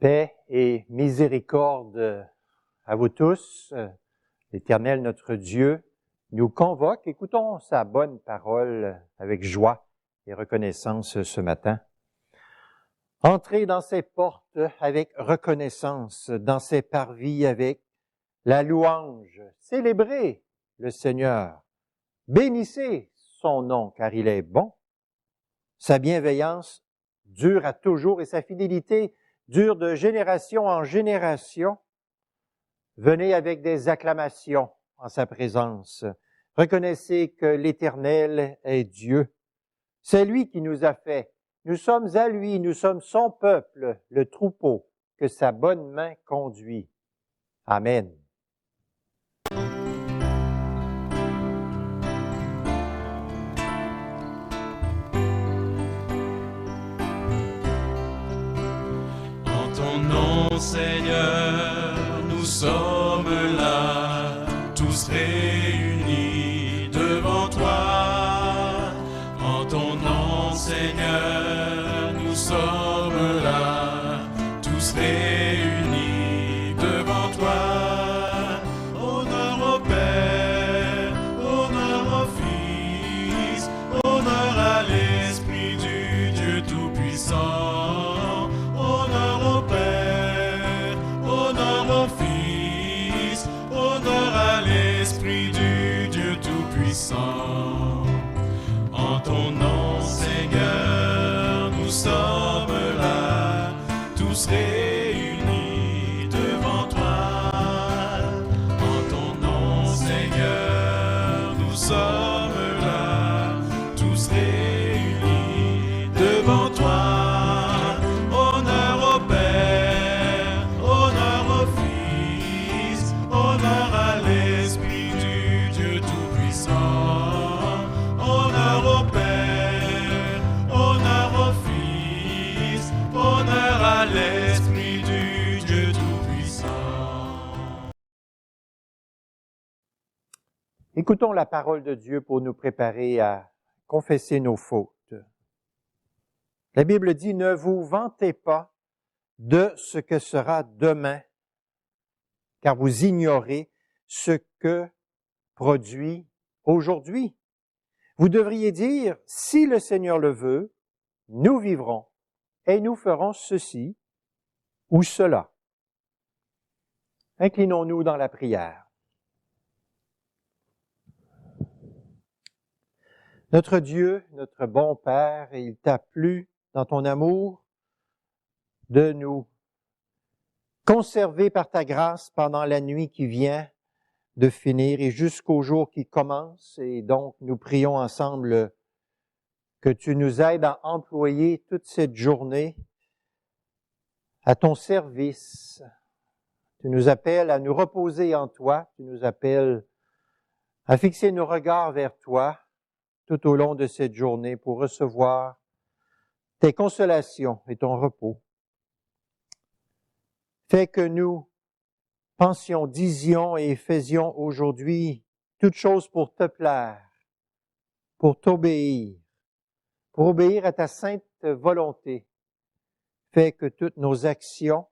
Paix et miséricorde à vous tous. L'Éternel, notre Dieu, nous convoque. Écoutons sa bonne parole avec joie et reconnaissance ce matin. Entrez dans ses portes avec reconnaissance, dans ses parvis avec la louange. Célébrez le Seigneur. Bénissez son nom, car il est bon. Sa bienveillance dure à toujours et sa fidélité dure de génération en génération. Venez avec des acclamations en sa présence. Reconnaissez que l'Éternel est Dieu. C'est lui qui nous a fait. Nous sommes à lui, nous sommes son peuple, le troupeau que sa bonne main conduit. Amen. Seigneur, nous sommes là, tous réunis devant toi. En ton nom, Seigneur, nous sommes là, tous réunis devant toi. Honneur au Père, honneur au Fils, honneur à l'Esprit du Dieu Tout-Puissant. En ton nom, Seigneur, nous sommes là, tous réunis devant toi. En ton nom, Seigneur, nous sommes là, tous réunis devant toi. Honneur au Père, honneur au Fils, honneur à l'Esprit du Dieu Tout-Puissant. L'Esprit du Dieu Tout-Puissant. Écoutons la parole de Dieu pour nous préparer à confesser nos fautes. La Bible dit, ne vous vantez pas de ce que sera demain, car vous ignorez ce que produit aujourd'hui. Vous devriez dire, si le Seigneur le veut, nous vivrons et nous ferons ceci ou cela. Inclinons-nous dans la prière. Notre Dieu, notre bon Père, il t'a plu dans ton amour de nous conserver par ta grâce pendant la nuit qui vient de finir et jusqu'au jour qui commence. Et donc, nous prions ensemble que tu nous aides à employer toute cette journée à ton service. Tu nous appelles à nous reposer en toi. Tu nous appelles à fixer nos regards vers toi tout au long de cette journée pour recevoir tes consolations et ton repos. Fais que nous pensions, disions et faisions aujourd'hui toutes choses pour te plaire, pour t'obéir, pour obéir à ta sainte volonté. Fais que toutes nos actions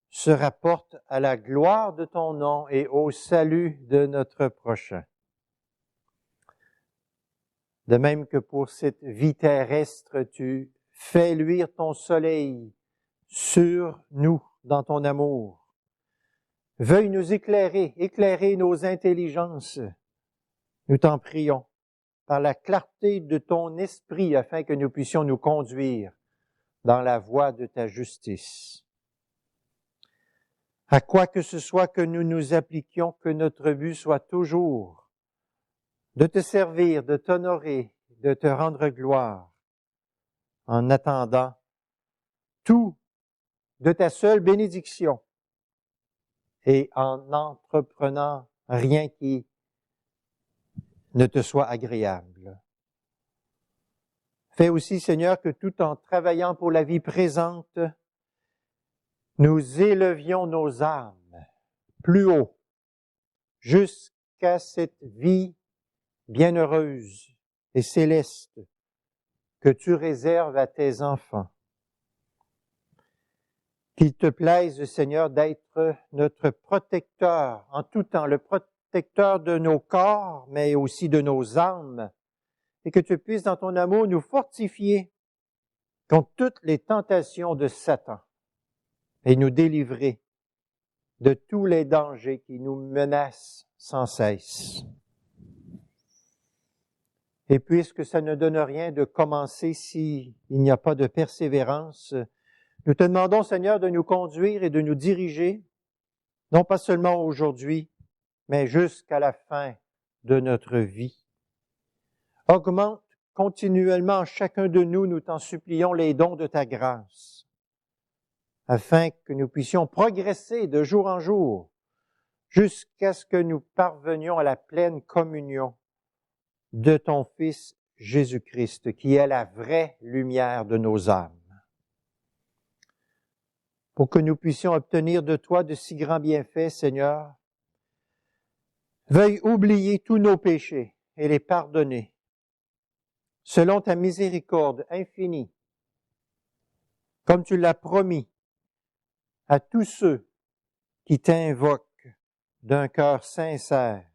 se rapportent à la gloire de ton nom et au salut de notre prochain. De même que pour cette vie terrestre, tu fais luire ton soleil sur nous dans ton amour. Veuille nous éclairer nos intelligences. Nous t'en prions par la clarté de ton esprit afin que nous puissions nous conduire dans la voie de ta justice. À quoi que ce soit que nous nous appliquions, que notre but soit toujours de te servir, de t'honorer, de te rendre gloire, en attendant tout de ta seule bénédiction et en n'entreprenant rien qui ne te soit agréable. Fais aussi, Seigneur, que tout en travaillant pour la vie présente, nous élevions nos âmes plus haut, jusqu'à cette vie bienheureuse et céleste que tu réserves à tes enfants. Qu'il te plaise, Seigneur, d'être notre protecteur en tout temps, le protecteur de nos corps, mais aussi de nos âmes, et que tu puisses, dans ton amour, nous fortifier contre toutes les tentations de Satan et nous délivrer de tous les dangers qui nous menacent sans cesse. Et puisque ça ne donne rien de commencer s'il n'y a pas de persévérance, nous te demandons, Seigneur, de nous conduire et de nous diriger, non pas seulement aujourd'hui, mais jusqu'à la fin de notre vie. Augmente continuellement chacun de nous, nous t'en supplions, les dons de ta grâce, afin que nous puissions progresser de jour en jour, jusqu'à ce que nous parvenions à la pleine communion de ton Fils Jésus-Christ, qui est la vraie lumière de nos âmes. Pour que nous puissions obtenir de toi de si grands bienfaits, Seigneur, veuille oublier tous nos péchés et les pardonner, selon ta miséricorde infinie, comme tu l'as promis à tous ceux qui t'invoquent d'un cœur sincère,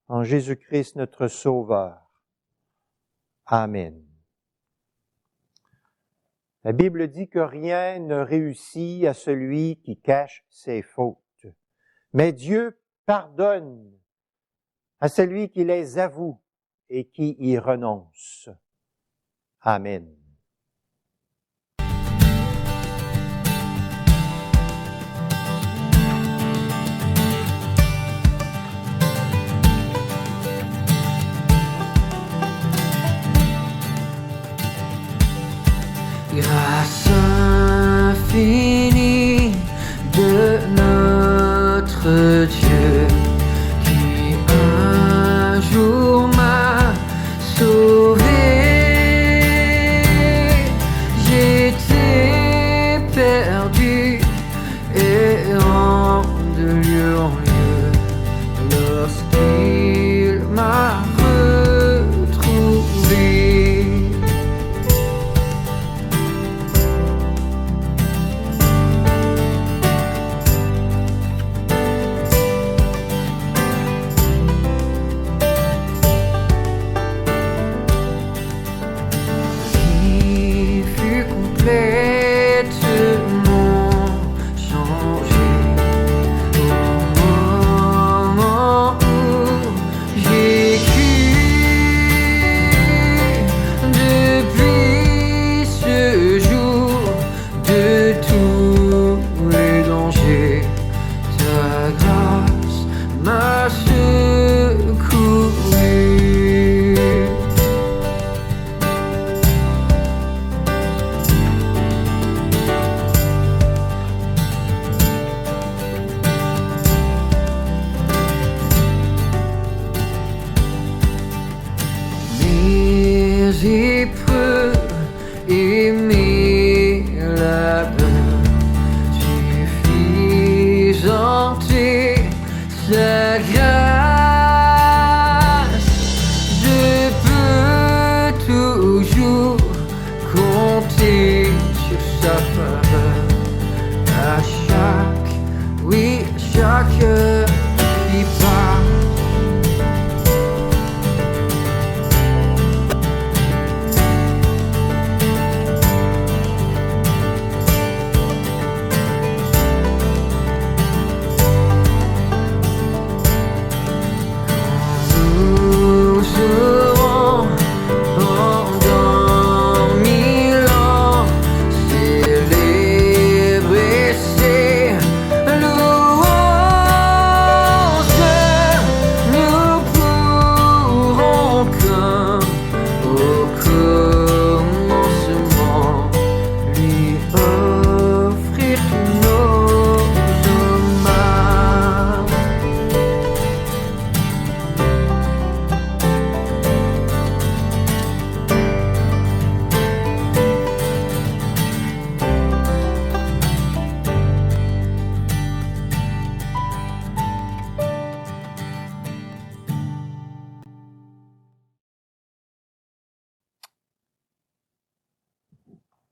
en Jésus-Christ notre Sauveur. Amen. La Bible dit que rien ne réussit à celui qui cache ses fautes, mais Dieu pardonne à celui qui les avoue et qui y renonce. Amen. Grâce infinie de notre Dieu, qui un jour m'a sauvé. J'étais perdu, errant de lieu en lieu, lorsqu'il m'a retrouvé.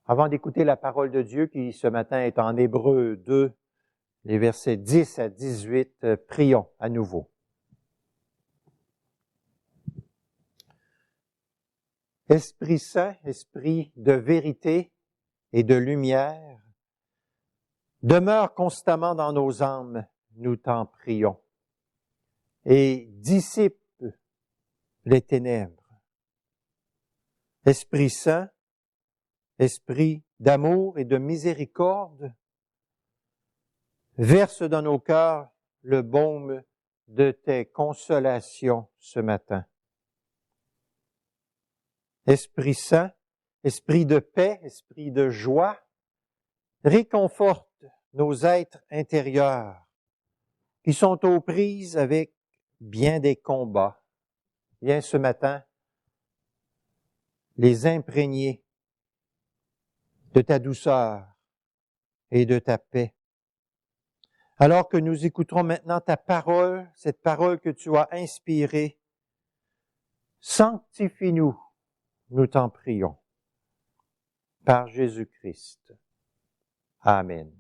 Avant d'écouter la parole de Dieu qui ce matin est en Hébreux 2, les versets 10 à 18, prions à nouveau. Esprit Saint, Esprit de vérité et de lumière, demeure constamment dans nos âmes, nous t'en prions, et dissipe les ténèbres. Esprit Saint, Esprit d'amour et de miséricorde, verse dans nos cœurs le baume de tes consolations ce matin. Esprit Saint, Esprit de paix, Esprit de joie, réconforte nos êtres intérieurs qui sont aux prises avec bien des combats. Viens ce matin les imprégner de ta douceur et de ta paix. Alors que nous écouterons maintenant ta parole, cette parole que tu as inspirée, sanctifie-nous, nous t'en prions, par Jésus-Christ. Amen.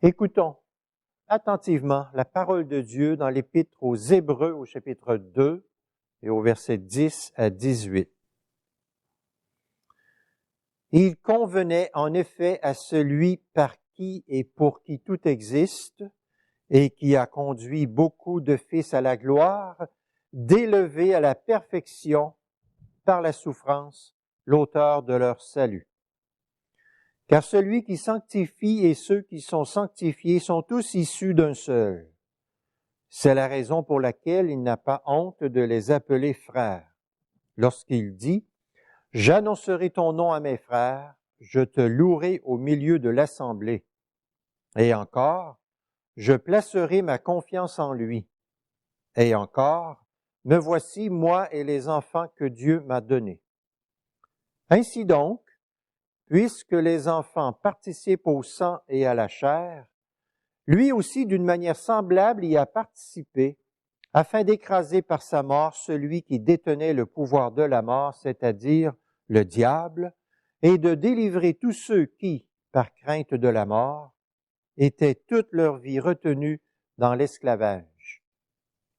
Écoutons attentivement la parole de Dieu dans l'Épître aux Hébreux au chapitre 2 et au verset 10 à 18. Il convenait en effet à celui par qui et pour qui tout existe et qui a conduit beaucoup de fils à la gloire, d'élever à la perfection par la souffrance l'auteur de leur salut. Car celui qui sanctifie et ceux qui sont sanctifiés sont tous issus d'un seul. C'est la raison pour laquelle il n'a pas honte de les appeler frères. Lorsqu'il dit « J'annoncerai ton nom à mes frères, je te louerai au milieu de l'assemblée. » Et encore « Je placerai ma confiance en lui. » Et encore « Me voici, moi et les enfants que Dieu m'a donnés. » Ainsi donc, puisque les enfants participent au sang et à la chair, lui aussi, d'une manière semblable, y a participé, afin d'écraser par sa mort celui qui détenait le pouvoir de la mort, c'est-à-dire le diable, et de délivrer tous ceux qui, par crainte de la mort, étaient toute leur vie retenus dans l'esclavage.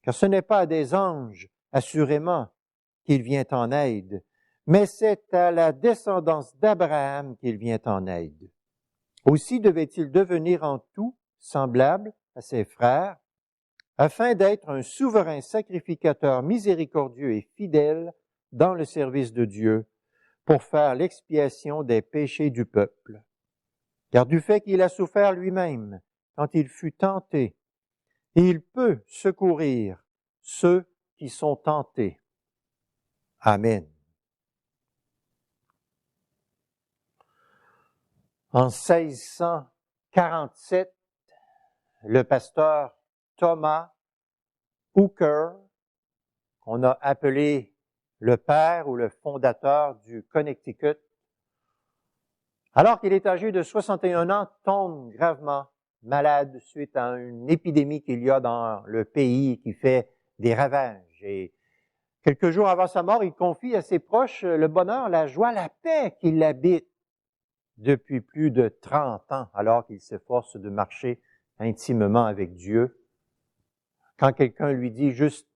Car ce n'est pas à des anges, assurément, qu'il vient en aide, mais c'est à la descendance d'Abraham qu'il vient en aide. Aussi devait-il devenir en tout semblable à ses frères, afin d'être un souverain sacrificateur miséricordieux et fidèle dans le service de Dieu, pour faire l'expiation des péchés du peuple. Car du fait qu'il a souffert lui-même, quand il fut tenté, il peut secourir ceux qui sont tentés. Amen. En 1647, le pasteur Thomas Hooker, qu'on a appelé le père ou le fondateur du Connecticut, alors qu'il est âgé de 61 ans, tombe gravement malade suite à une épidémie qu'il y a dans le pays qui fait des ravages. Et quelques jours avant sa mort, il confie à ses proches le bonheur, la joie, la paix qui l'habite depuis plus de 30 ans, alors qu'il s'efforce de marcher intimement avec Dieu. Quand quelqu'un lui dit juste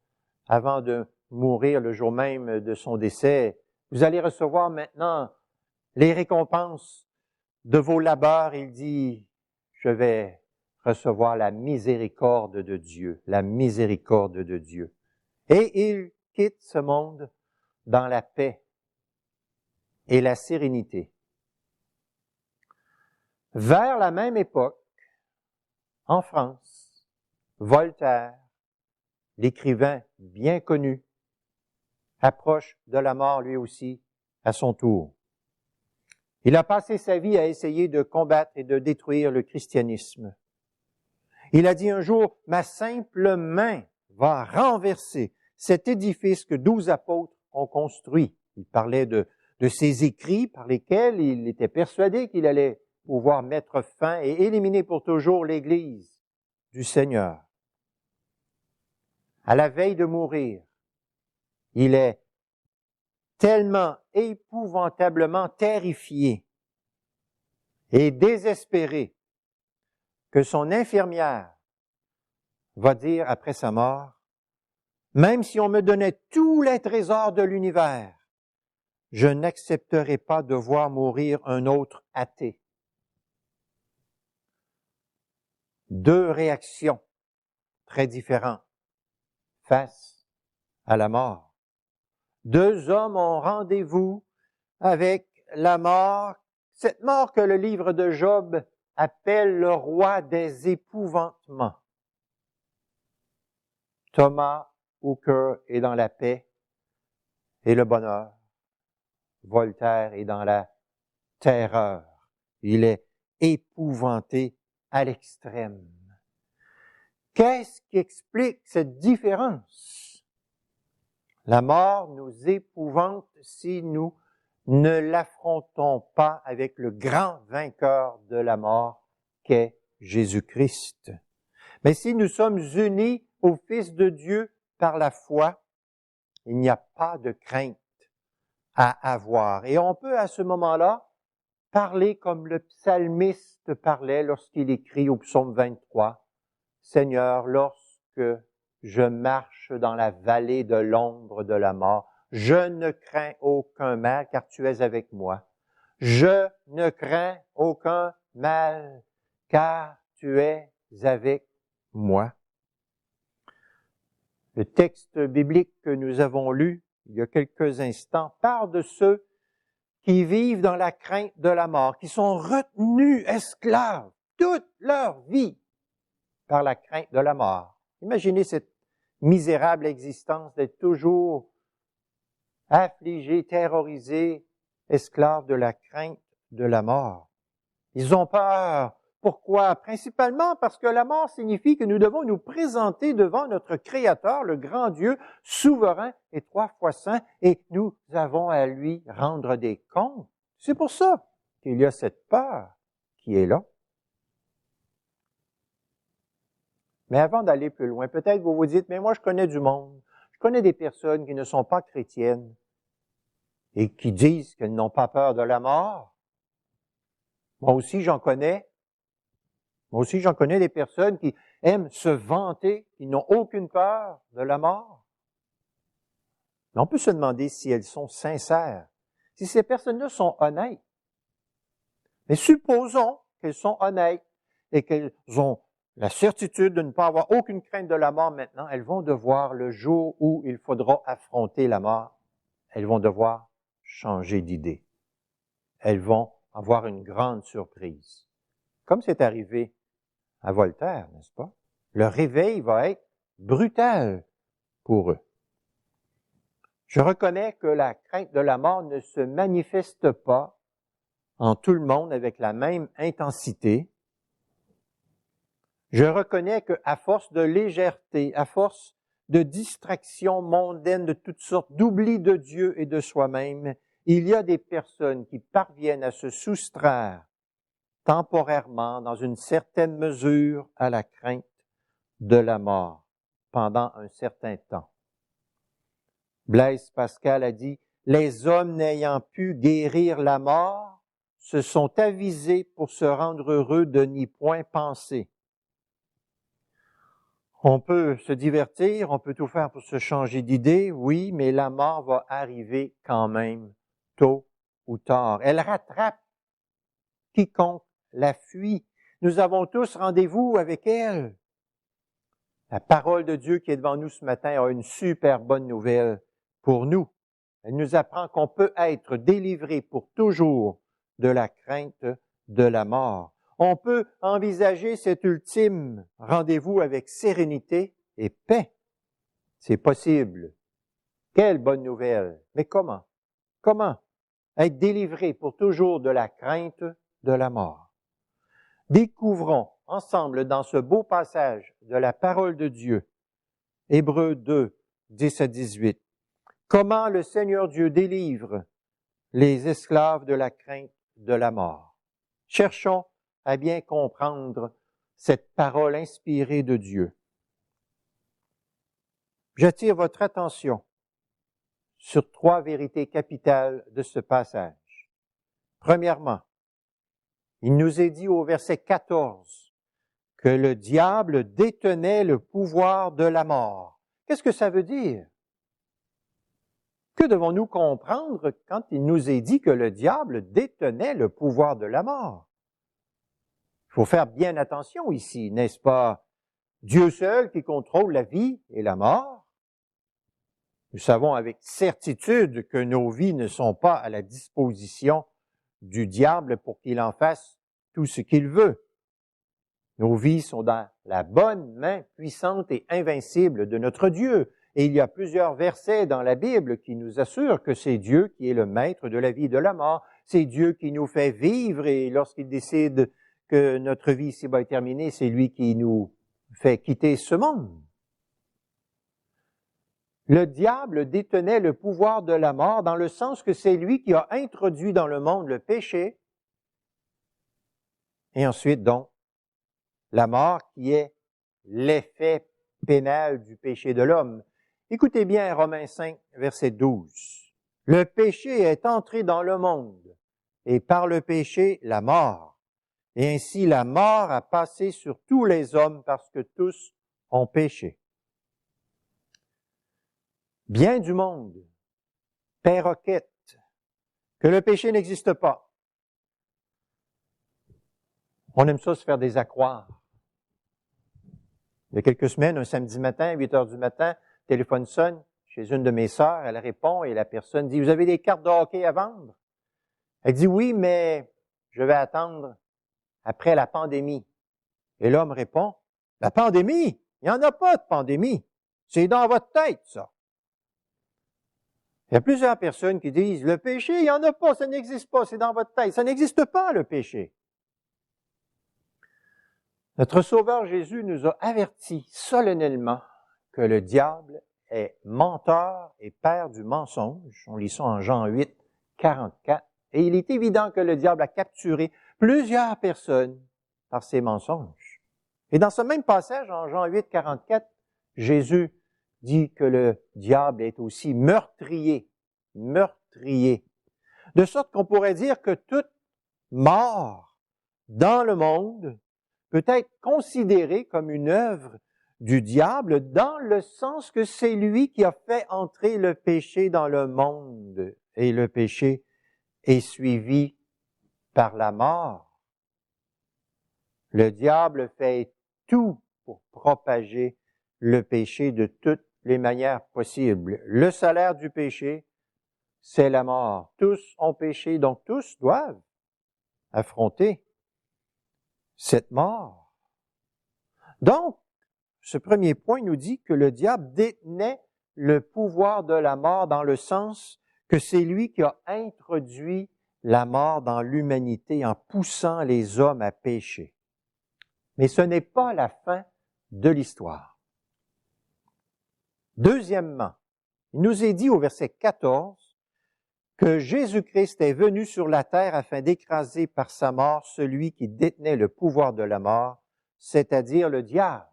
avant de mourir le jour même de son décès, vous allez recevoir maintenant les récompenses de vos labeurs, il dit, je vais recevoir la miséricorde de Dieu, la miséricorde de Dieu. Et il quitte ce monde dans la paix et la sérénité. Vers la même époque, en France, Voltaire, l'écrivain bien connu, approche de la mort lui aussi à son tour. Il a passé sa vie à essayer de combattre et de détruire le christianisme. Il a dit un jour, « Ma simple main va renverser cet édifice que 12 apôtres ont construit. » Il parlait de ses écrits par lesquels il était persuadé qu'il allait pouvoir mettre fin et éliminer pour toujours l'Église du Seigneur. À la veille de mourir, il est tellement épouvantablement terrifié et désespéré que son infirmière va dire après sa mort, « Même si on me donnait tous les trésors de l'univers, je n'accepterai pas de voir mourir un autre athée. » Deux réactions très différentes face à la mort. Deux hommes ont rendez-vous avec la mort, cette mort que le livre de Job appelle le roi des épouvantements. Thomas Hooker est dans la paix et le bonheur. Voltaire est dans la terreur. Il est épouvanté à l'extrême. Qu'est-ce qui explique cette différence? La mort nous épouvante si nous ne l'affrontons pas avec le grand vainqueur de la mort qu'est Jésus-Christ. Mais si nous sommes unis au Fils de Dieu par la foi, il n'y a pas de crainte à avoir. Et on peut à ce moment-là parler comme le psalmiste parlait lorsqu'il écrit au psaume 23, « Seigneur, lorsque je marche dans la vallée de l'ombre de la mort, je ne crains aucun mal, car tu es avec moi. Je ne crains aucun mal, car tu es avec moi. » Le texte biblique que nous avons lu il y a quelques instants parle de ceux qui vivent dans la crainte de la mort, qui sont retenus esclaves toute leur vie par la crainte de la mort. Imaginez cette misérable existence d'être toujours affligés, terrorisés, esclaves de la crainte de la mort. Ils ont peur. Pourquoi? Principalement parce que la mort signifie que nous devons nous présenter devant notre Créateur, le grand Dieu, souverain et trois fois saint, et nous avons à lui rendre des comptes. C'est pour ça qu'il y a cette peur qui est là. Mais avant d'aller plus loin, peut-être vous vous dites, mais moi je connais du monde, je connais des personnes qui ne sont pas chrétiennes et qui disent qu'elles n'ont pas peur de la mort. Moi aussi j'en connais. Moi aussi j'en connais des personnes qui aiment se vanter, qui n'ont aucune peur de la mort. Mais on peut se demander si elles sont sincères, si ces personnes-là sont honnêtes. Mais supposons qu'elles sont honnêtes et qu'elles ont la certitude de ne pas avoir aucune crainte de la mort maintenant, elles vont devoir, le jour où il faudra affronter la mort, elles vont devoir changer d'idée. Elles vont avoir une grande surprise. Comme c'est arrivé à Voltaire, n'est-ce pas? Le réveil va être brutal pour eux. Je reconnais que la crainte de la mort ne se manifeste pas en tout le monde avec la même intensité. Je reconnais qu'à force de légèreté, à force de distractions mondaines de toutes sortes, d'oubli de Dieu et de soi-même, il y a des personnes qui parviennent à se soustraire temporairement, dans une certaine mesure, à la crainte de la mort pendant un certain temps. Blaise Pascal a dit, « Les hommes n'ayant pu guérir la mort se sont avisés pour se rendre heureux de n'y point penser. » On peut se divertir, on peut tout faire pour se changer d'idée, oui, mais la mort va arriver quand même, tôt ou tard. Elle rattrape quiconque la fuit. Nous avons tous rendez-vous avec elle. La parole de Dieu qui est devant nous ce matin a une super bonne nouvelle pour nous. Elle nous apprend qu'on peut être délivré pour toujours de la crainte de la mort. On peut envisager cet ultime rendez-vous avec sérénité et paix. C'est possible. Quelle bonne nouvelle. Mais comment? Comment être délivré pour toujours de la crainte de la mort? Découvrons ensemble dans ce beau passage de la parole de Dieu, Hébreux 2, 10 à 18, comment le Seigneur Dieu délivre les esclaves de la crainte de la mort. Cherchons à bien comprendre cette parole inspirée de Dieu. J'attire votre attention sur 3 vérités capitales de ce passage. Premièrement, il nous est dit au verset 14 que le diable détenait le pouvoir de la mort. Qu'est-ce que ça veut dire? Que devons-nous comprendre quand il nous est dit que le diable détenait le pouvoir de la mort? Il faut faire bien attention ici, n'est-ce pas? Dieu seul qui contrôle la vie et la mort. Nous savons avec certitude que nos vies ne sont pas à la disposition du diable pour qu'il en fasse tout ce qu'il veut. Nos vies sont dans la bonne main puissante et invincible de notre Dieu. Et il y a plusieurs versets dans la Bible qui nous assurent que c'est Dieu qui est le maître de la vie et de la mort. C'est Dieu qui nous fait vivre et lorsqu'il décide que notre vie ici-bas est terminée, c'est lui qui nous fait quitter ce monde. Le diable détenait le pouvoir de la mort dans le sens que c'est lui qui a introduit dans le monde le péché et ensuite donc la mort qui est l'effet pénal du péché de l'homme. Écoutez bien Romains 5, verset 12. Le péché est entré dans le monde et par le péché la mort. Et ainsi la mort a passé sur tous les hommes parce que tous ont péché. Bien du monde perroquette que le péché n'existe pas. On aime ça se faire des accroires. Il y a quelques semaines, un samedi matin, à 8 heures du matin, le téléphone sonne chez une de mes sœurs, elle répond et la personne dit « Vous avez des cartes de hockey à vendre? » Elle dit « Oui, mais je vais attendre après la pandémie. » Et l'homme répond « La pandémie? Il n'y en a pas de pandémie. C'est dans votre tête, ça. » Il y a plusieurs personnes qui disent « Le péché, il n'y en a pas, ça n'existe pas, c'est dans votre tête. » Ça n'existe pas, le péché. Notre Sauveur Jésus nous a avertis solennellement que le diable est menteur et père du mensonge. On lit ça en Jean 8, 44. Et il est évident que le diable a capturé plusieurs personnes par ses mensonges. Et dans ce même passage, en Jean 8, 44, Jésus dit que le diable est aussi meurtrier. De sorte qu'on pourrait dire que toute mort dans le monde peut être considérée comme une œuvre du diable dans le sens que c'est lui qui a fait entrer le péché dans le monde et le péché est suivi par la mort. Le diable fait tout pour propager le péché de toutes les manières possibles. Le salaire du péché, c'est la mort. Tous ont péché, donc tous doivent affronter cette mort. Donc, ce premier point nous dit que le diable détenait le pouvoir de la mort dans le sens que c'est lui qui a introduit la mort dans l'humanité en poussant les hommes à pécher. Mais ce n'est pas la fin de l'histoire. Deuxièmement, il nous est dit au verset 14 que Jésus-Christ est venu sur la terre afin d'écraser par sa mort celui qui détenait le pouvoir de la mort, c'est-à-dire le diable.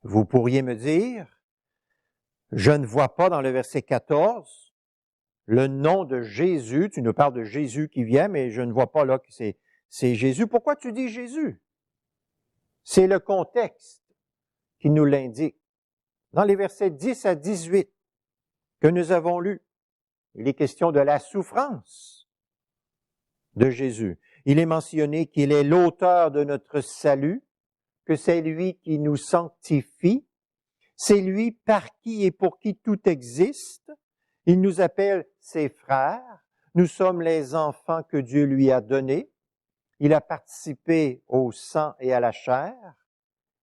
Vous pourriez me dire, je ne vois pas dans le verset 14 le nom de Jésus, tu nous parles de Jésus qui vient, mais je ne vois pas là que c'est Jésus. Pourquoi tu dis Jésus? C'est le contexte qui nous l'indique. Dans les versets 10 à 18 que nous avons lus, il est question de la souffrance de Jésus. Il est mentionné qu'il est l'auteur de notre salut, que c'est lui qui nous sanctifie, c'est lui par qui et pour qui tout existe. Il nous appelle ses frères, nous sommes les enfants que Dieu lui a donnés. Il a participé au sang et à la chair.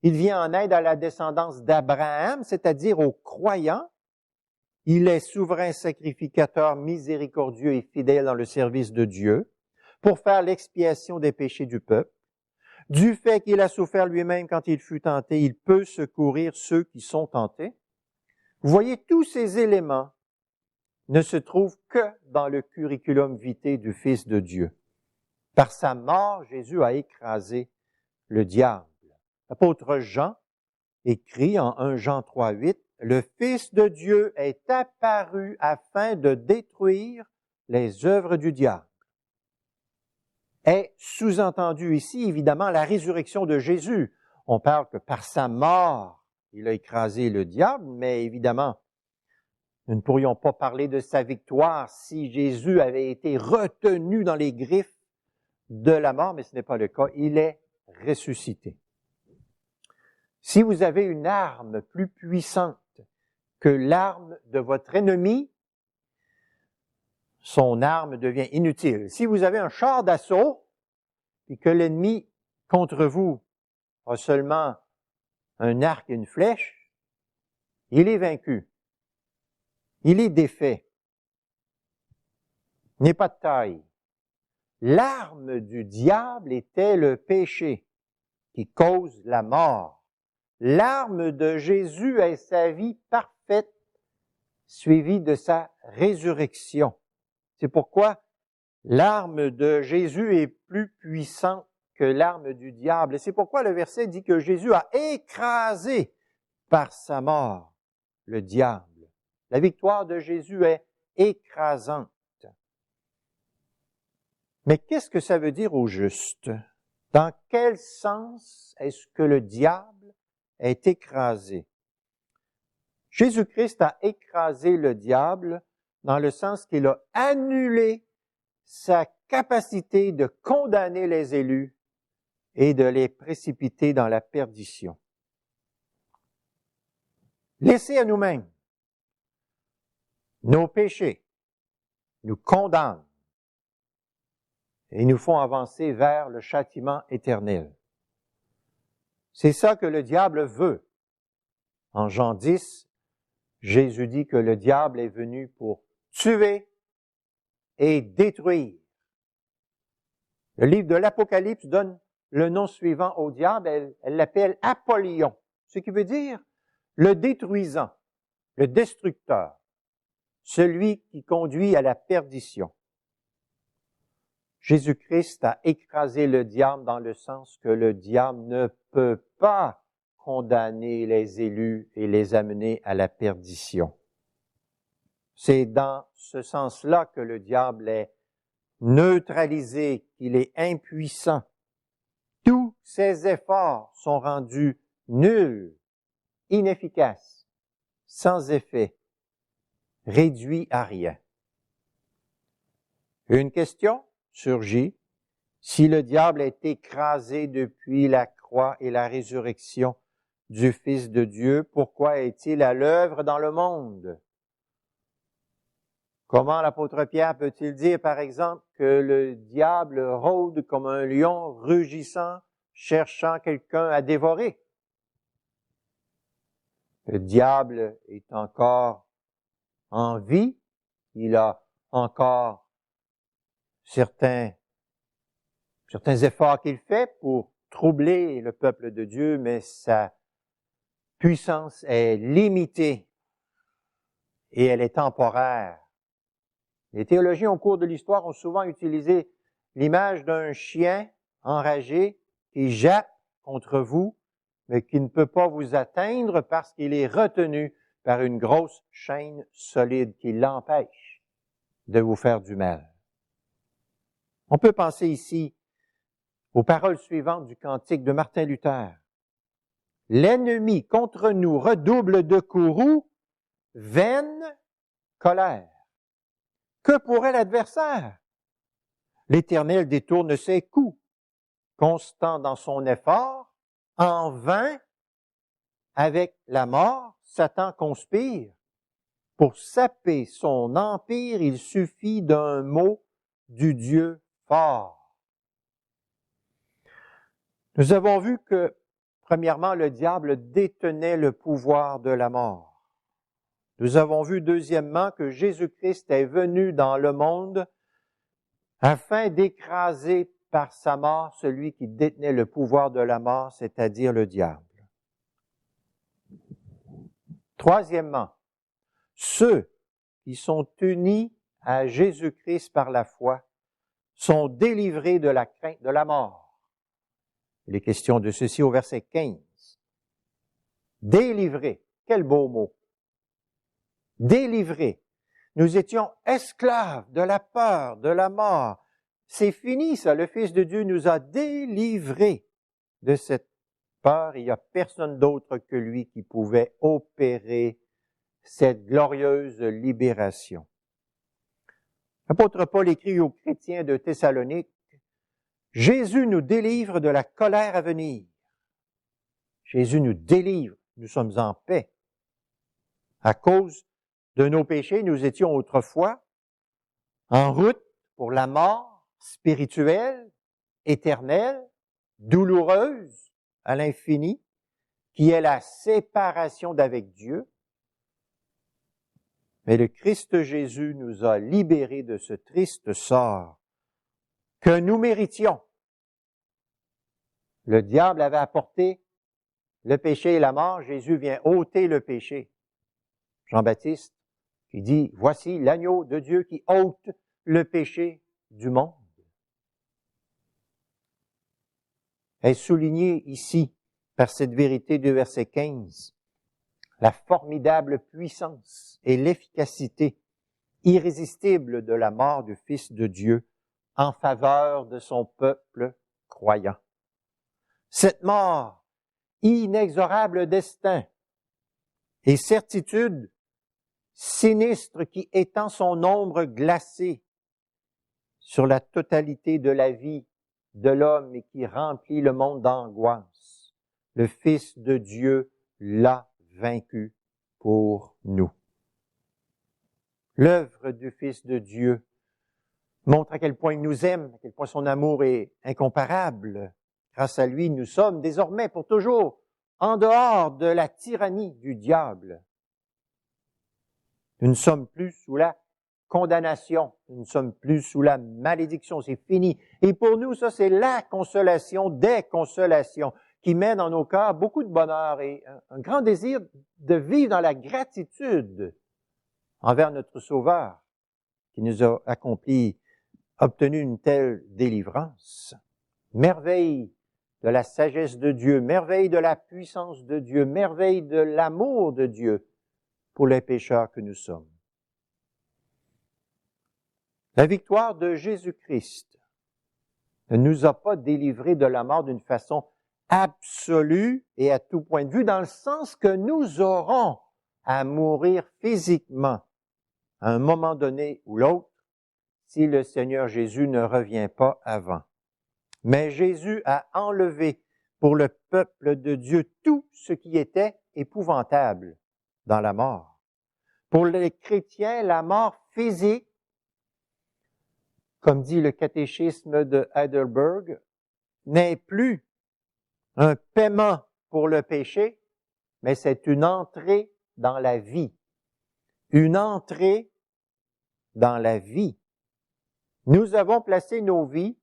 Il vient en aide à la descendance d'Abraham, c'est-à-dire aux croyants. Il est souverain sacrificateur, miséricordieux et fidèle dans le service de Dieu pour faire l'expiation des péchés du peuple. Du fait qu'il a souffert lui-même quand il fut tenté, il peut secourir ceux qui sont tentés. Vous voyez, tous ces éléments ne se trouvent que dans le curriculum vitae du Fils de Dieu. Par sa mort, Jésus a écrasé le diable. L'apôtre Jean écrit en 1 Jean 3,8, le Fils de Dieu est apparu afin de détruire les œuvres du diable. Est sous-entendu ici, évidemment, la résurrection de Jésus. On parle que par sa mort, il a écrasé le diable, mais évidemment, nous ne pourrions pas parler de sa victoire si Jésus avait été retenu dans les griffes de la mort, mais ce n'est pas le cas. Il est ressuscité. Si vous avez une arme plus puissante que l'arme de votre ennemi, son arme devient inutile. Si vous avez un char d'assaut et que l'ennemi contre vous a seulement un arc et une flèche, il est vaincu. Il est défait. Il n'est pas de taille. L'arme du diable était le péché qui cause la mort. L'arme de Jésus est sa vie parfaite, suivie de sa résurrection. C'est pourquoi l'arme de Jésus est plus puissante que l'arme du diable. Et c'est pourquoi le verset dit que Jésus a écrasé par sa mort le diable. La victoire de Jésus est écrasante. Mais qu'est-ce que ça veut dire au juste? Dans quel sens est-ce que le diable est écrasé? Jésus-Christ a écrasé le diable dans le sens qu'il a annulé sa capacité de condamner les élus et de les précipiter dans la perdition. Laissés à nous-mêmes, nos péchés nous condamnent et nous font avancer vers le châtiment éternel. C'est ça que le diable veut. En Jean 10, Jésus dit que le diable est venu pour tuer et détruire. Le livre de l'Apocalypse donne le nom suivant au diable, elle l'appelle Apollyon, ce qui veut dire le détruisant, le destructeur, celui qui conduit à la perdition. Jésus-Christ a écrasé le diable dans le sens que le diable ne peut pas condamner les élus et les amener à la perdition. C'est dans ce sens-là que le diable est neutralisé, qu'il est impuissant. Tous ses efforts sont rendus nuls, inefficaces, sans effet, réduits à rien. Une question surgit. Si le diable est écrasé depuis la croix et la résurrection du Fils de Dieu, pourquoi est-il à l'œuvre dans le monde? Comment l'apôtre Pierre peut-il dire, par exemple, que le diable rôde comme un lion rugissant, cherchant quelqu'un à dévorer? Le diable est encore en vie, il a encore certains efforts qu'il fait pour troubler le peuple de Dieu, mais sa puissance est limitée et elle est temporaire. Les théologiens au cours de l'histoire ont souvent utilisé l'image d'un chien enragé qui jappe contre vous, mais qui ne peut pas vous atteindre parce qu'il est retenu par une grosse chaîne solide qui l'empêche de vous faire du mal. On peut penser ici aux paroles suivantes du cantique de Martin Luther. L'ennemi contre nous redouble de courroux, vaine colère. Que pourrait l'adversaire? L'Éternel détourne ses coups, constant dans son effort, en vain, avec la mort, Satan conspire. Pour saper son empire, il suffit d'un mot du Dieu fort. Nous avons vu que, premièrement, le diable détenait le pouvoir de la mort. Nous avons vu, deuxièmement, que Jésus-Christ est venu dans le monde afin d'écraser par sa mort celui qui détenait le pouvoir de la mort, c'est-à-dire le diable. Troisièmement, ceux qui sont unis à Jésus-Christ par la foi sont délivrés de la crainte de la mort. Il est question de ceci au verset 15. Délivrés, quel beau mot. délivrés. Nous étions esclaves de la peur, de la mort. C'est fini ça, le Fils de Dieu nous a délivrés de cette peur. Il n'y a personne d'autre que lui qui pouvait opérer cette glorieuse libération. L'apôtre Paul écrit aux chrétiens de Thessalonique, « Jésus nous délivre de la colère à venir. » Jésus nous délivre, nous sommes en paix. À cause de nos péchés, nous étions autrefois en route pour la mort spirituelle, éternelle, douloureuse à l'infini, qui est la séparation d'avec Dieu. Mais le Christ Jésus nous a libérés de ce triste sort que nous méritions. Le diable avait apporté le péché et la mort, Jésus vient ôter le péché. Jean-Baptiste qui dit, « Voici l'agneau de Dieu qui ôte le péché du monde. » Est souligné ici par cette vérité du verset 15, la formidable puissance et l'efficacité irrésistible de la mort du Fils de Dieu en faveur de son peuple croyant. Cette mort, inexorable destin et certitude sinistre qui étend son ombre glacée sur la totalité de la vie de l'homme et qui remplit le monde d'angoisse. Le Fils de Dieu l'a vaincu pour nous. L'œuvre du Fils de Dieu montre à quel point il nous aime, à quel point son amour est incomparable. Grâce à lui, nous sommes désormais pour toujours en dehors de la tyrannie du diable. Nous ne sommes plus sous la condamnation, nous ne sommes plus sous la malédiction, c'est fini. Et pour nous, ça, c'est la consolation des consolations qui met dans nos cœurs beaucoup de bonheur et un grand désir de vivre dans la gratitude envers notre Sauveur qui nous a obtenu une telle délivrance. Merveille de la sagesse de Dieu, merveille de la puissance de Dieu, merveille de l'amour de Dieu pour les pécheurs que nous sommes. La victoire de Jésus-Christ ne nous a pas délivrés de la mort d'une façon absolue et à tout point de vue, dans le sens que nous aurons à mourir physiquement à un moment donné ou l'autre si le Seigneur Jésus ne revient pas avant. Mais Jésus a enlevé pour le peuple de Dieu tout ce qui était épouvantable dans la mort. Pour les chrétiens, la mort physique, comme dit le catéchisme de Heidelberg, n'est plus un paiement pour le péché, mais c'est une entrée dans la vie. Une entrée dans la vie. Nous avons placé nos vies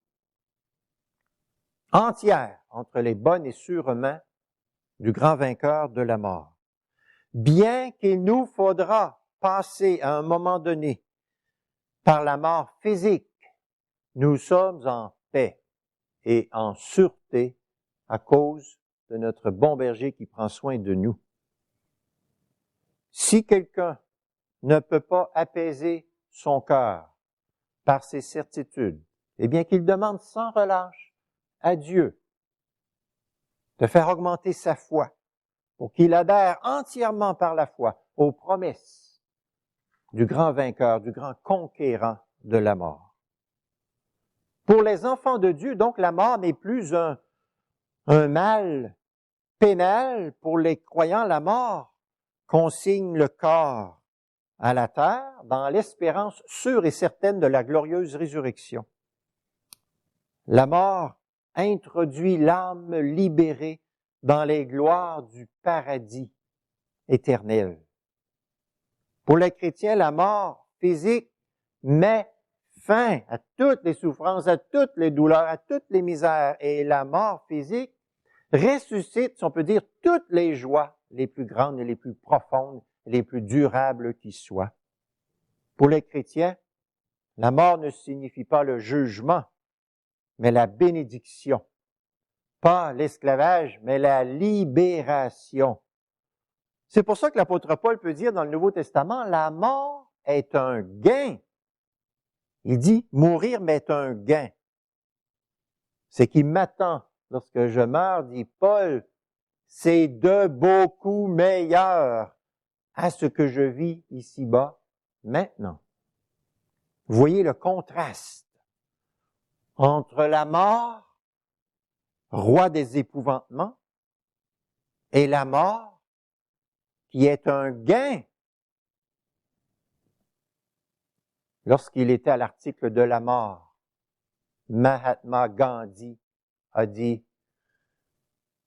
entières entre les bonnes et sûres mains du grand vainqueur de la mort. Bien qu'il nous faudra passer à un moment donné par la mort physique, nous sommes en paix et en sûreté à cause de notre bon berger qui prend soin de nous. Si quelqu'un ne peut pas apaiser son cœur par ses certitudes, eh bien qu'il demande sans relâche à Dieu de faire augmenter sa foi pour qu'il adhère entièrement par la foi aux promesses du grand vainqueur, du grand conquérant de la mort. Pour les enfants de Dieu, donc, la mort n'est plus un mal pénal. Pour les croyants, la mort consigne le corps à la terre dans l'espérance sûre et certaine de la glorieuse résurrection. La mort introduit l'âme libérée dans les gloires du paradis éternel. Pour les chrétiens, la mort physique met fin à toutes les souffrances, à toutes les douleurs, à toutes les misères. Et la mort physique ressuscite, si on peut dire, toutes les joies les plus grandes et les plus profondes, les plus durables qui soient. Pour les chrétiens, la mort ne signifie pas le jugement, mais la bénédiction. Pas l'esclavage, mais la libération. C'est pour ça que l'apôtre Paul peut dire dans le Nouveau Testament, la mort est un gain. Il dit, mourir m'est un gain. C'est qui m'attend lorsque je meurs, dit Paul, c'est de beaucoup meilleur à ce que je vis ici-bas maintenant. Vous voyez le contraste entre la mort, roi des épouvantements, et la mort qui est un gain. Lorsqu'il était à l'article de la mort, Mahatma Gandhi a dit,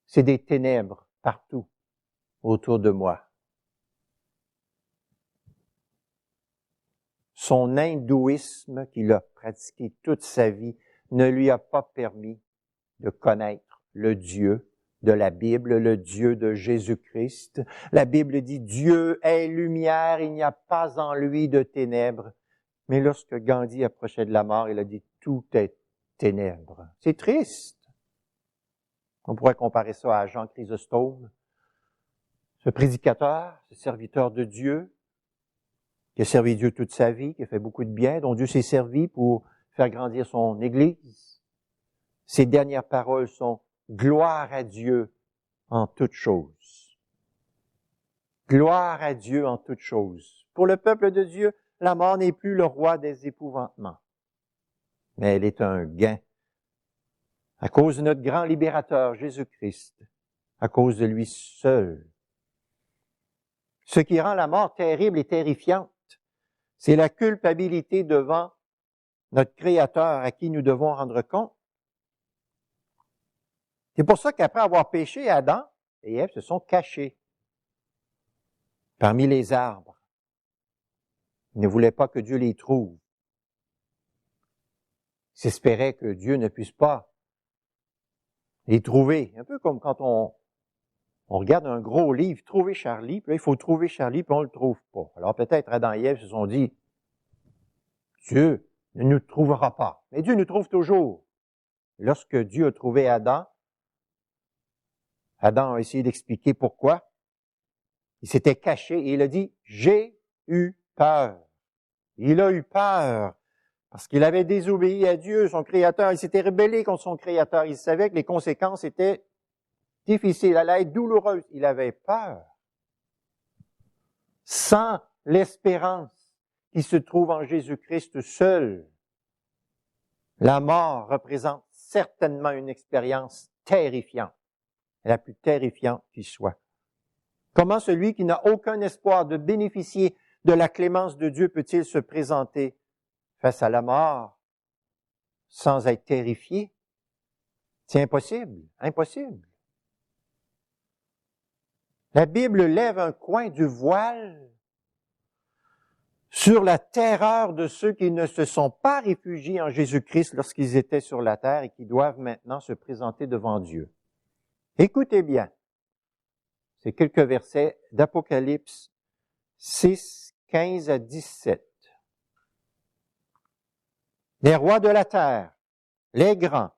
c'est des ténèbres partout autour de moi. Son hindouisme qu'il a pratiqué toute sa vie ne lui a pas permis de connaître le Dieu de la Bible, le Dieu de Jésus-Christ. La Bible dit, Dieu est lumière, il n'y a pas en lui de ténèbres. Mais lorsque Gandhi approchait de la mort, il a dit, tout est ténèbres. C'est triste. On pourrait comparer ça à Jean Chrysostome, ce prédicateur, ce serviteur de Dieu, qui a servi Dieu toute sa vie, qui a fait beaucoup de bien, dont Dieu s'est servi pour faire grandir son Église. Ses dernières paroles sont « Gloire à Dieu en toutes choses ». Gloire à Dieu en toutes choses. Pour le peuple de Dieu, la mort n'est plus le roi des épouvantements, mais elle est un gain. À cause de notre grand libérateur, Jésus-Christ, à cause de lui seul. Ce qui rend la mort terrible et terrifiante, c'est la culpabilité devant notre Créateur à qui nous devons rendre compte. C'est pour ça qu'après avoir péché, Adam et Ève se sont cachés parmi les arbres. Ils ne voulaient pas que Dieu les trouve. Ils s'espéraient que Dieu ne puisse pas les trouver. Un peu comme quand on regarde un gros livre, trouver Charlie, puis là, il faut trouver Charlie, puis on ne le trouve pas. Alors peut-être Adam et Ève se sont dit, Dieu ne nous trouvera pas. Mais Dieu nous trouve toujours. Lorsque Dieu a trouvé Adam a essayé d'expliquer pourquoi. Il s'était caché et il a dit, j'ai eu peur. Il a eu peur parce qu'il avait désobéi à Dieu, son Créateur. Il s'était rebellé contre son Créateur. Il savait que les conséquences étaient difficiles, allaient être douloureuses. Il avait peur. Sans l'espérance qui se trouve en Jésus-Christ seul, la mort représente certainement une expérience terrifiante, la plus terrifiante qui soit. Comment celui qui n'a aucun espoir de bénéficier de la clémence de Dieu peut-il se présenter face à la mort sans être terrifié? C'est impossible, impossible. La Bible lève un coin du voile sur la terreur de ceux qui ne se sont pas réfugiés en Jésus-Christ lorsqu'ils étaient sur la terre et qui doivent maintenant se présenter devant Dieu. Écoutez bien, c'est quelques versets d'Apocalypse 6, 15 à 17. Les rois de la terre, les grands,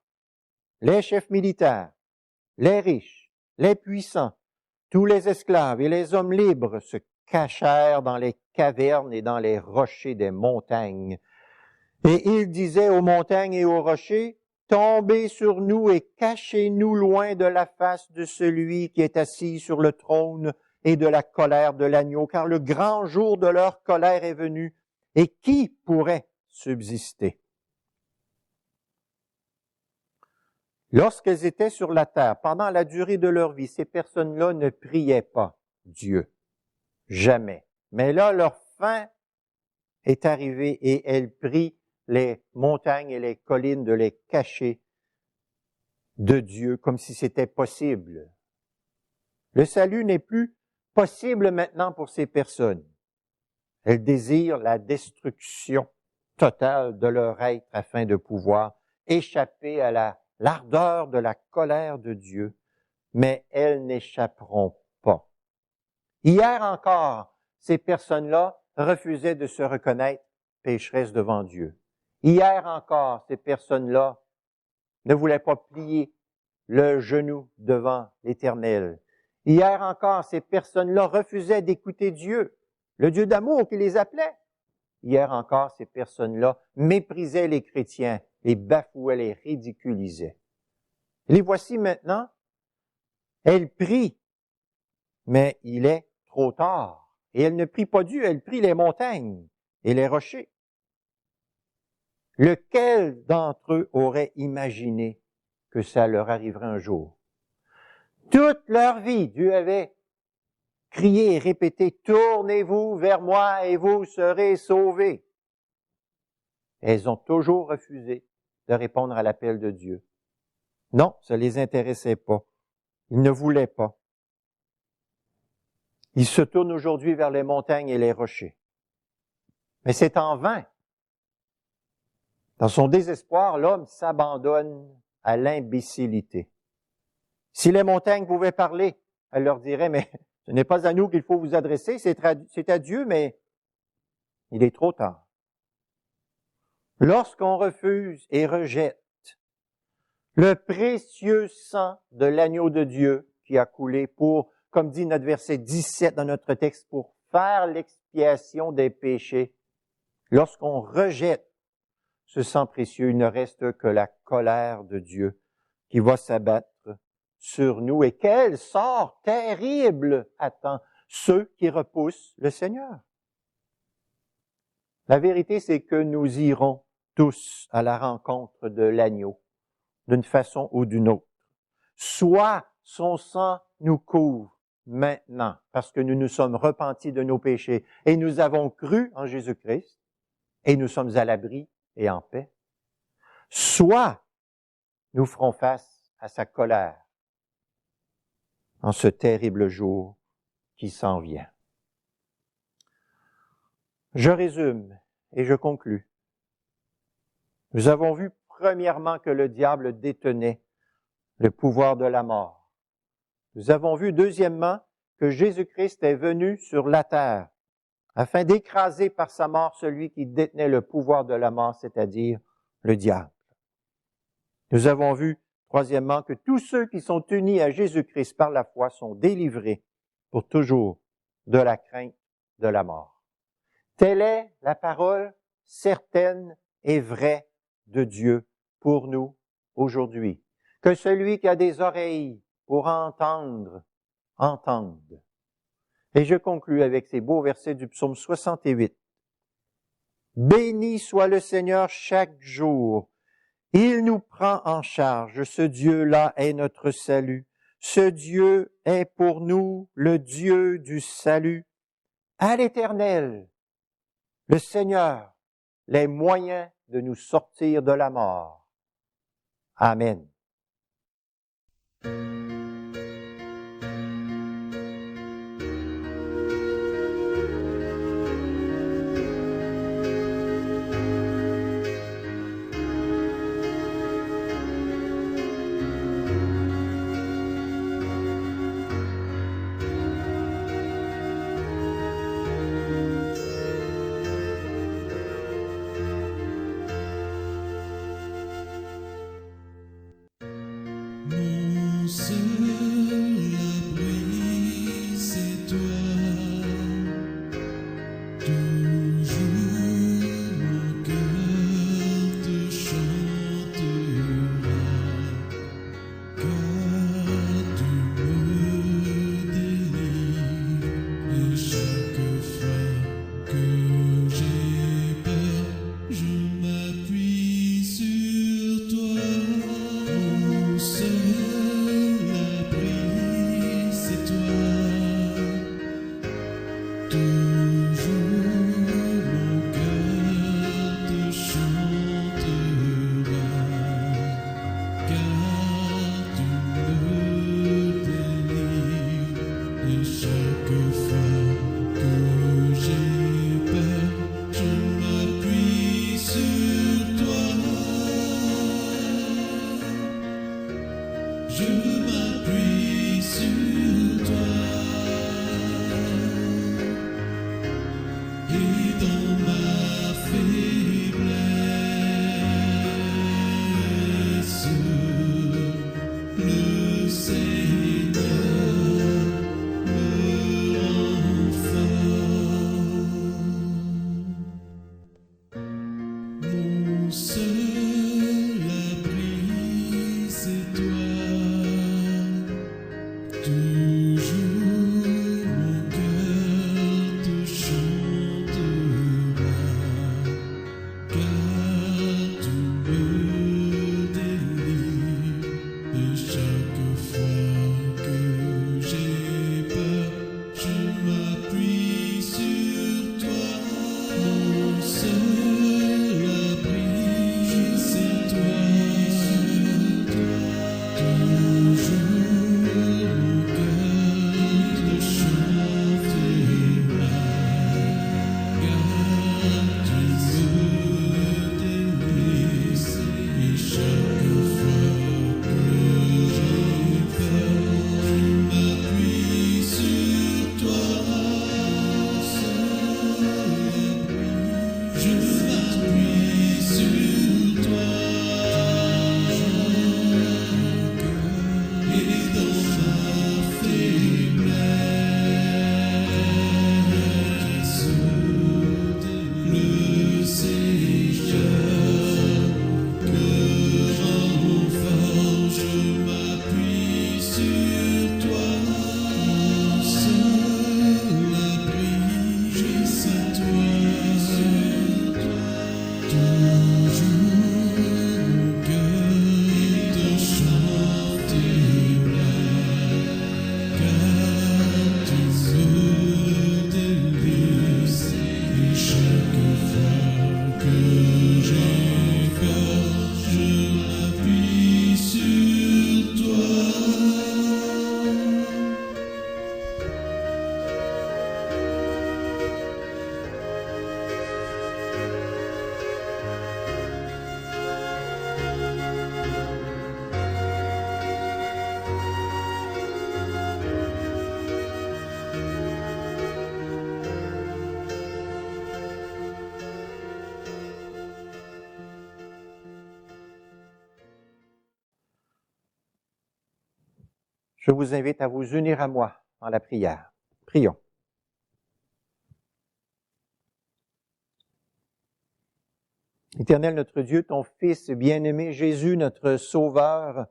les chefs militaires, les riches, les puissants, tous les esclaves et les hommes libres se cachèrent dans les cavernes et dans les rochers des montagnes. Et ils disaient aux montagnes et aux rochers, tombez sur nous et cachez-nous loin de la face de celui qui est assis sur le trône et de la colère de l'agneau, car le grand jour de leur colère est venu. Et qui pourrait subsister? Lorsqu'elles étaient sur la terre, pendant la durée de leur vie, ces personnes-là ne priaient pas Dieu. Jamais. Mais là, leur fin est arrivée et elles prient les montagnes et les collines de les cacher de Dieu comme si c'était possible. Le salut n'est plus possible maintenant pour ces personnes. Elles désirent la destruction totale de leur être afin de pouvoir échapper à l'ardeur de la colère de Dieu, mais elles n'échapperont pas. Hier encore, ces personnes-là refusaient de se reconnaître pécheresses devant Dieu. Hier encore, ces personnes-là ne voulaient pas plier le genou devant l'Éternel. Hier encore, ces personnes-là refusaient d'écouter Dieu, le Dieu d'amour qui les appelait. Hier encore, ces personnes-là méprisaient les chrétiens, les bafouaient, les ridiculisaient. Les voici maintenant, elles prient, mais il est trop tard. Et elles ne prient pas Dieu, elles prient les montagnes et les rochers. Lequel d'entre eux aurait imaginé que ça leur arriverait un jour? Toute leur vie, Dieu avait crié et répété, « Tournez-vous vers moi et vous serez sauvés. » Elles ont toujours refusé de répondre à l'appel de Dieu. Non, ça ne les intéressait pas. Ils ne voulaient pas. Ils se tournent aujourd'hui vers les montagnes et les rochers. Mais c'est en vain. Dans son désespoir, l'homme s'abandonne à l'imbécilité. Si les montagnes pouvaient parler, elle leur dirait, mais ce n'est pas à nous qu'il faut vous adresser, c'est à Dieu, mais il est trop tard. Lorsqu'on refuse et rejette le précieux sang de l'agneau de Dieu qui a coulé pour, comme dit notre verset 17 dans notre texte, pour faire l'expiation des péchés, lorsqu'on rejette ce sang précieux, il ne reste que la colère de Dieu qui va s'abattre sur nous. Et quel sort terrible attend ceux qui repoussent le Seigneur. La vérité, c'est que nous irons tous à la rencontre de l'agneau, d'une façon ou d'une autre. Soit son sang nous couvre maintenant, parce que nous nous sommes repentis de nos péchés et nous avons cru en Jésus-Christ et nous sommes à l'abri et en paix. Soit nous ferons face à sa colère en ce terrible jour qui s'en vient. Je résume et je conclus. Nous avons vu premièrement que le diable détenait le pouvoir de la mort. Nous avons vu deuxièmement que Jésus-Christ est venu sur la terre afin d'écraser par sa mort celui qui détenait le pouvoir de la mort, c'est-à-dire le diable. Nous avons vu troisièmement que tous ceux qui sont unis à Jésus-Christ par la foi sont délivrés pour toujours de la crainte de la mort. Telle est la parole certaine et vraie de Dieu pour nous aujourd'hui. Que celui qui a des oreilles pour entendre, entende. Et je conclus avec ces beaux versets du psaume 68. Béni soit le Seigneur chaque jour. Il nous prend en charge. Ce Dieu-là est notre salut. Ce Dieu est pour nous le Dieu du salut. À l'Éternel, le Seigneur, les moyens de nous sortir de la mort. Amen. Mon Seigneur. Je vous invite à vous unir à moi dans la prière. Prions. Éternel notre Dieu, ton Fils bien-aimé Jésus, notre Sauveur,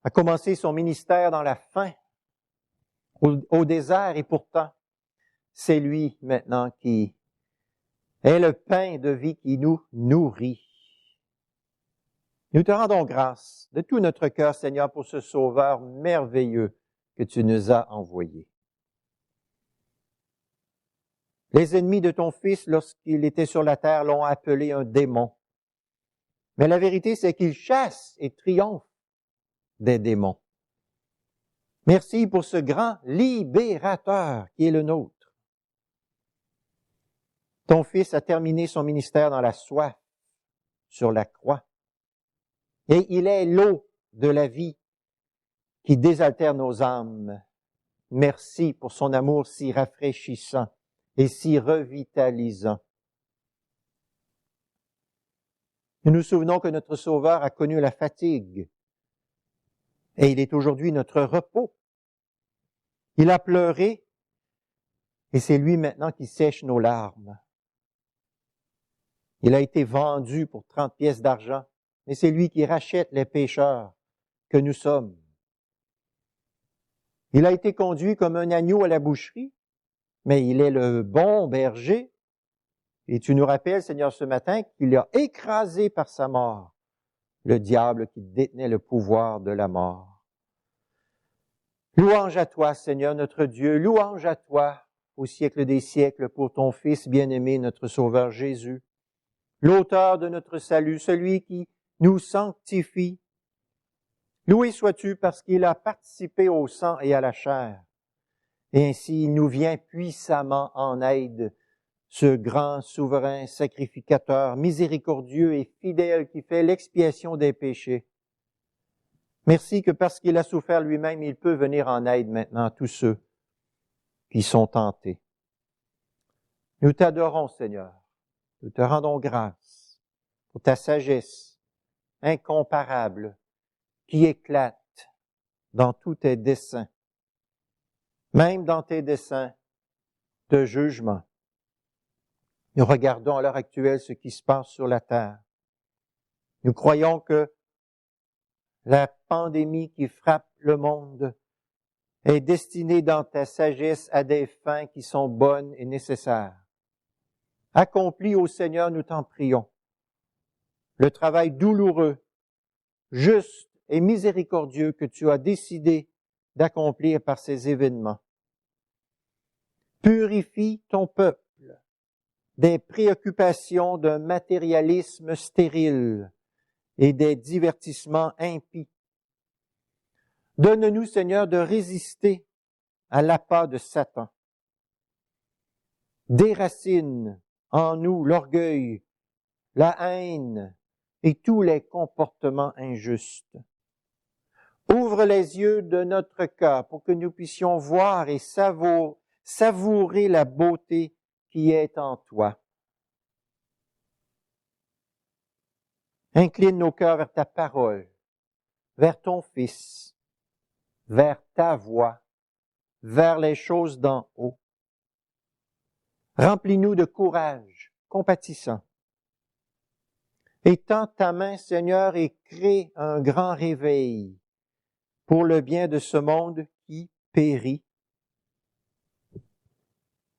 a commencé son ministère dans la faim, au désert, et pourtant, c'est lui maintenant qui est le pain de vie qui nous nourrit. Nous te rendons grâce de tout notre cœur, Seigneur, pour ce Sauveur merveilleux que tu nous as envoyé. Les ennemis de ton Fils, lorsqu'il était sur la terre, l'ont appelé un démon. Mais la vérité, c'est qu'il chasse et triomphe des démons. Merci pour ce grand libérateur qui est le nôtre. Ton Fils a terminé son ministère dans la soif, sur la croix. Et il est l'eau de la vie qui désaltère nos âmes. Merci pour son amour si rafraîchissant et si revitalisant. Nous nous souvenons que notre Sauveur a connu la fatigue et il est aujourd'hui notre repos. Il a pleuré et c'est lui maintenant qui sèche nos larmes. Il a été vendu pour 30 pièces d'argent, mais c'est lui qui rachète les pécheurs que nous sommes. Il a été conduit comme un agneau à la boucherie, mais il est le bon berger. Et tu nous rappelles, Seigneur, ce matin, qu'il a écrasé par sa mort le diable qui détenait le pouvoir de la mort. Louange à toi, Seigneur, notre Dieu, louange à toi au siècle des siècles pour ton Fils bien-aimé, notre Sauveur Jésus, l'auteur de notre salut, celui qui nous sanctifie. Loué sois-tu parce qu'il a participé au sang et à la chair. Et ainsi, il nous vient puissamment en aide, ce grand souverain sacrificateur, miséricordieux et fidèle qui fait l'expiation des péchés. Merci que parce qu'il a souffert lui-même, il peut venir en aide maintenant à tous ceux qui sont tentés. Nous t'adorons, Seigneur. Nous te rendons grâce pour ta sagesse incomparable qui éclate dans tous tes desseins, même dans tes desseins de jugement. Nous regardons à l'heure actuelle ce qui se passe sur la terre. Nous croyons que la pandémie qui frappe le monde est destinée dans ta sagesse à des fins qui sont bonnes et nécessaires. Accomplis, ô Seigneur, nous t'en prions, le travail douloureux, juste et miséricordieux que tu as décidé d'accomplir par ces événements. Purifie ton peuple des préoccupations d'un matérialisme stérile et des divertissements impies. Donne-nous, Seigneur, de résister à l'appât de Satan. Déracine en nous l'orgueil, la haine et tous les comportements injustes. Ouvre les yeux de notre cœur pour que nous puissions voir et savourer la beauté qui est en toi. Incline nos cœurs vers ta parole, vers ton Fils, vers ta voix, vers les choses d'en haut. Remplis-nous de courage compatissant. Étends ta main, Seigneur, et crée un grand réveil pour le bien de ce monde qui périt.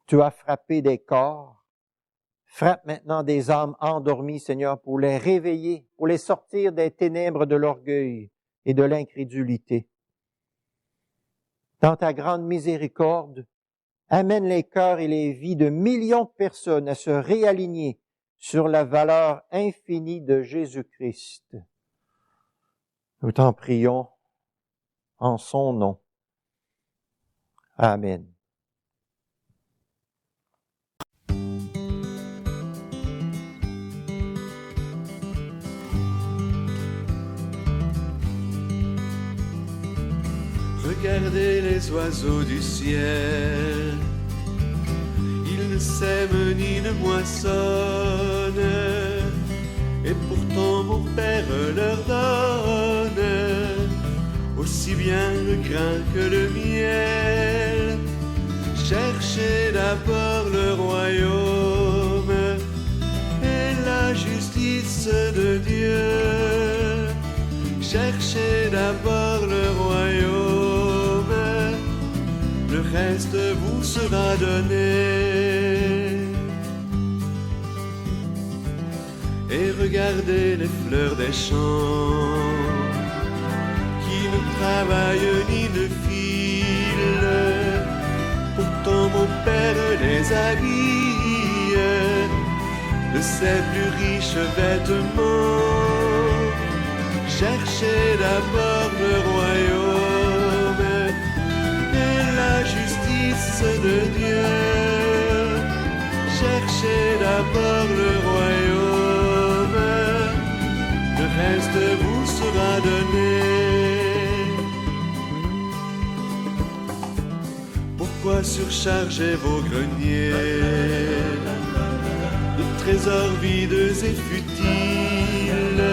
Tu as frappé des corps. Frappe maintenant des âmes endormies, Seigneur, pour les réveiller, pour les sortir des ténèbres de l'orgueil et de l'incrédulité. Dans ta grande miséricorde, amène les cœurs et les vies de millions de personnes à se réaligner sur la valeur infinie de Jésus-Christ. Nous t'en prions en son nom. Amen. Regardez les oiseaux du ciel, ils ne sèment ni ne moissonnent, et pourtant mon Père leur donne. Aussi aussi bien le grain que le miel. Cherchez d'abord le royaume et la justice de Dieu. Cherchez d'abord le royaume, le reste vous sera donné. Et regardez les fleurs des champs, qui ne travaillent ni ne filent, pourtant mon Père les habille de ses plus riches vêtements. Cherchez d'abord le royaume et la justice de Dieu. Cherchez d'abord le royaume, le reste vous sera donné. Pourquoi surcharger vos greniers de trésors vides et futiles,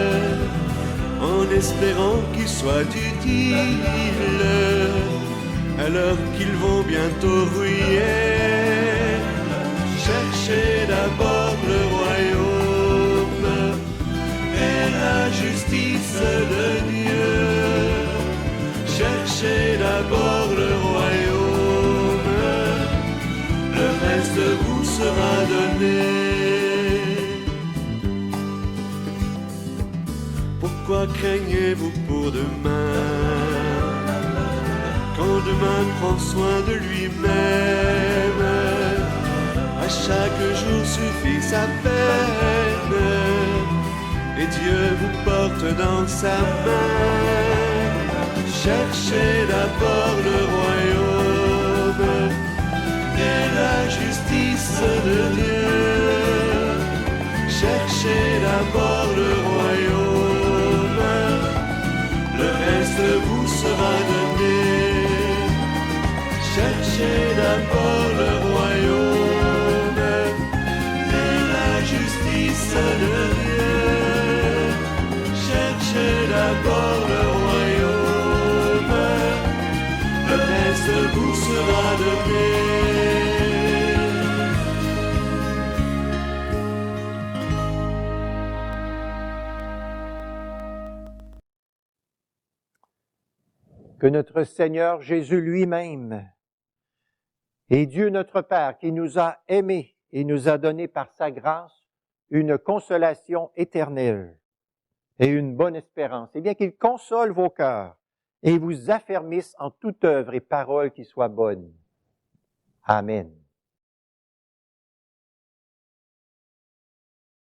en espérant qu'ils soient utiles, alors qu'ils vont bientôt rouiller? Cherchez d'abord le royaume et la justice de Dieu. Cherchez d'abord le royaume, le reste vous sera donné. Pourquoi craignez-vous pour demain, quand demain prend soin de lui-même? À chaque jour suffit sa peine, et Dieu vous porte dans sa main. Cherchez d'abord le royaume et la justice de Dieu. Cherchez d'abord le royaume, le reste vous sera donné. Cherchez d'abord le royaume et la justice de Dieu. Cherchez d'abord le royaume, le reste vous sera donné. Que notre Seigneur Jésus lui-même et Dieu notre Père qui nous a aimés et nous a donné par sa grâce une consolation éternelle et une bonne espérance, et bien qu'il console vos cœurs et vous affermisse en toute œuvre et parole qui soit bonne. Amen.